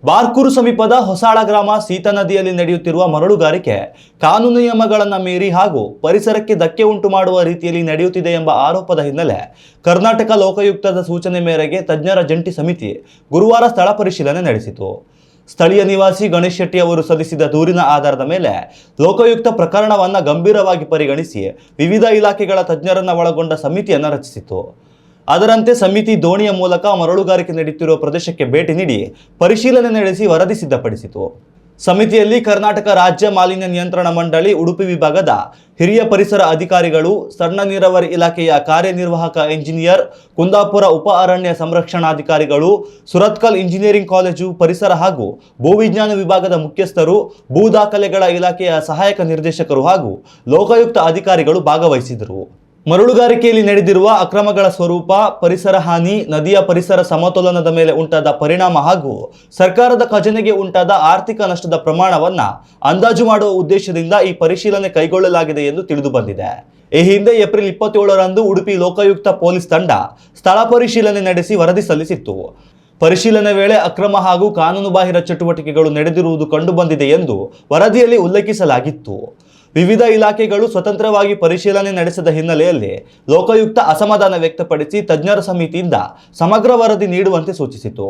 ಬಾರ್ಕೂರು ಸಮೀಪದ ಹೊಸಾಳ ಗ್ರಾಮ ಸೀತಾ ನದಿಯಲ್ಲಿ ನಡೆಯುತ್ತಿರುವ ಮರಳುಗಾರಿಕೆ ಕಾನೂನು ನಿಯಮಗಳನ್ನು ಮೀರಿ ಹಾಗೂ ಪರಿಸರಕ್ಕೆ ಧಕ್ಕೆ ಉಂಟು ಮಾಡುವ ರೀತಿಯಲ್ಲಿ ನಡೆಯುತ್ತಿದೆ ಎಂಬ ಆರೋಪದ ಹಿನ್ನೆಲೆ ಕರ್ನಾಟಕ ಲೋಕಾಯುಕ್ತದ ಸೂಚನೆ ಮೇರೆಗೆ ತಜ್ಞರ ಜಂಟಿ ಸಮಿತಿ ಗುರುವಾರ ಸ್ಥಳ ಪರಿಶೀಲನೆ ನಡೆಸಿತು. ಸ್ಥಳೀಯ ನಿವಾಸಿ ಗಣೇಶ್ ಶೆಟ್ಟಿ ಅವರು ಸಲ್ಲಿಸಿದ ದೂರಿನ ಆಧಾರದ ಮೇಲೆ ಲೋಕಾಯುಕ್ತ ಪ್ರಕರಣವನ್ನು ಗಂಭೀರವಾಗಿ ಪರಿಗಣಿಸಿ ವಿವಿಧ ಇಲಾಖೆಗಳ ತಜ್ಞರನ್ನು ಒಳಗೊಂಡ ಸಮಿತಿಯನ್ನು ರಚಿಸಿತು. ಅದರಂತೆ ಸಮಿತಿ ದೋಣಿಯ ಮೂಲಕ ಮರಳುಗಾರಿಕೆ ನಡೆಯುತ್ತಿರುವ ಪ್ರದೇಶಕ್ಕೆ ಭೇಟಿ ನೀಡಿ ಪರಿಶೀಲನೆ ನಡೆಸಿ ವರದಿ ಸಿದ್ಧಪಡಿಸಿತು. ಸಮಿತಿಯಲ್ಲಿ ಕರ್ನಾಟಕ ರಾಜ್ಯ ಮಾಲಿನ್ಯ ನಿಯಂತ್ರಣ ಮಂಡಳಿ ಉಡುಪಿ ವಿಭಾಗದ ಹಿರಿಯ ಪರಿಸರ ಅಧಿಕಾರಿಗಳು, ಸಣ್ಣ ನೀರಾವರಿ ಇಲಾಖೆಯ ಕಾರ್ಯನಿರ್ವಾಹಕ ಇಂಜಿನಿಯರ್, ಕುಂದಾಪುರ ಉಪ ಅರಣ್ಯ ಸಂರಕ್ಷಣಾಧಿಕಾರಿಗಳು, ಸುರತ್ಕಲ್ ಇಂಜಿನಿಯರಿಂಗ್ ಕಾಲೇಜು ಪರಿಸರ ಹಾಗೂ ಭೂವಿಜ್ಞಾನ ವಿಭಾಗದ ಮುಖ್ಯಸ್ಥರು, ಭೂ ದಾಖಲೆಗಳ ಇಲಾಖೆಯ ಸಹಾಯಕ ನಿರ್ದೇಶಕರು ಹಾಗೂ ಲೋಕಾಯುಕ್ತ ಅಧಿಕಾರಿಗಳು ಭಾಗವಹಿಸಿದರು. ಮರಳುಗಾರಿಕೆಯಲ್ಲಿ ನಡೆದಿರುವ ಅಕ್ರಮಗಳ ಸ್ವರೂಪ, ಪರಿಸರ ಹಾನಿ, ನದಿಯ ಪರಿಸರ ಸಮತೋಲನದ ಮೇಲೆ ಉಂಟಾದ ಪರಿಣಾಮ ಹಾಗೂ ಸರ್ಕಾರದ ಖಜಾನೆಗೆ ಉಂಟಾದ ಆರ್ಥಿಕ ನಷ್ಟದ ಪ್ರಮಾಣವನ್ನು ಅಂದಾಜು ಮಾಡುವ ಉದ್ದೇಶದಿಂದ ಈ ಪರಿಶೀಲನೆ ಕೈಗೊಳ್ಳಲಾಗಿದೆ ಎಂದು ತಿಳಿದು ಬಂದಿದೆ. ಈ ಹಿಂದೆ ಏಪ್ರಿಲ್ 27ರಂದು ಉಡುಪಿ ಲೋಕಾಯುಕ್ತ ಪೊಲೀಸ್ ತಂಡ ಸ್ಥಳ ಪರಿಶೀಲನೆ ನಡೆಸಿ ವರದಿ ಸಲ್ಲಿಸಿತ್ತು. ಪರಿಶೀಲನೆ ವೇಳೆ ಅಕ್ರಮ ಹಾಗೂ ಕಾನೂನುಬಾಹಿರ ಚಟುವಟಿಕೆಗಳು ನಡೆದಿರುವುದು ಕಂಡುಬಂದಿದೆ ಎಂದು ವರದಿಯಲ್ಲಿ ಉಲ್ಲೇಖಿಸಲಾಗಿತ್ತು. ವಿವಿಧ ಇಲಾಖೆಗಳು ಸ್ವತಂತ್ರವಾಗಿ ಪರಿಶೀಲನೆ ನಡೆಸಿದ ಹಿನ್ನೆಲೆಯಲ್ಲಿ ಲೋಕಾಯುಕ್ತ ಅಸಮಾಧಾನ ವ್ಯಕ್ತಪಡಿಸಿ ತಜ್ಞರ ಸಮಿತಿಯಿಂದ ಸಮಗ್ರ ವರದಿ ನೀಡುವಂತೆ ಸೂಚಿಸಿತು.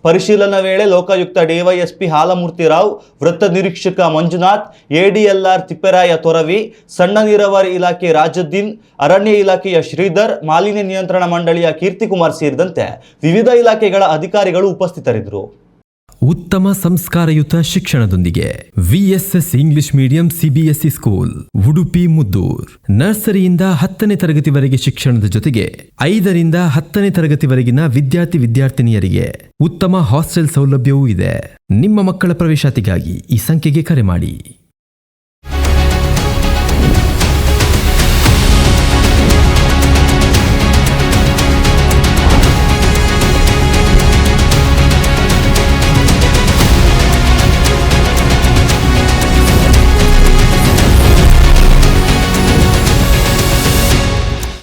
ಪರಿಶೀಲನಾ ವೇಳೆ ಲೋಕಾಯುಕ್ತ ಡಿವೈಎಸ್ಪಿ ಹಾಲಮೂರ್ತಿರಾವ್, ವೃತ್ತ ನಿರೀಕ್ಷಕ ಮಂಜುನಾಥ್, ಎಡಿಎಲ್ಆರ್ ತಿಪ್ಪೇರಾಯ ತೊರವಿ, ಸಣ್ಣ ನೀರಾವರಿ ಇಲಾಖೆ ರಾಜುದ್ದೀನ್, ಅರಣ್ಯ ಇಲಾಖೆಯ ಶ್ರೀಧರ್, ಮಾಲಿನ್ಯ ನಿಯಂತ್ರಣ ಮಂಡಳಿಯ ಕೀರ್ತಿಕುಮಾರ್ ಸೇರಿದಂತೆ ವಿವಿಧ ಇಲಾಖೆಗಳ ಅಧಿಕಾರಿಗಳು ಉಪಸ್ಥಿತರಿದ್ದರು. ಉತ್ತಮ ಸಂಸ್ಕಾರಯುತ ಶಿಕ್ಷಣದೊಂದಿಗೆ VSS English medium CBSE school Udupi Muddur. ನರ್ಸರಿಯಿಂದ 10ನೇ ತರಗತಿವರೆಗೆ ಶಿಕ್ಷಣದ ಜೊತೆಗೆ 5ರಿಂದ 10ನೇ ತರಗತಿವರೆಗಿನ ವಿದ್ಯಾರ್ಥಿನಿಯರಿಗೆ ಉತ್ತಮ ಹಾಸ್ಟೆಲ್ ಸೌಲಭ್ಯವೂ ಇದೆ. ನಿಮ್ಮ ಮಕ್ಕಳ ಪ್ರವೇಶಾತಿಗಾಗಿ ಈ ಸಂಖ್ಯೆಗೆ ಕರೆ ಮಾಡಿ.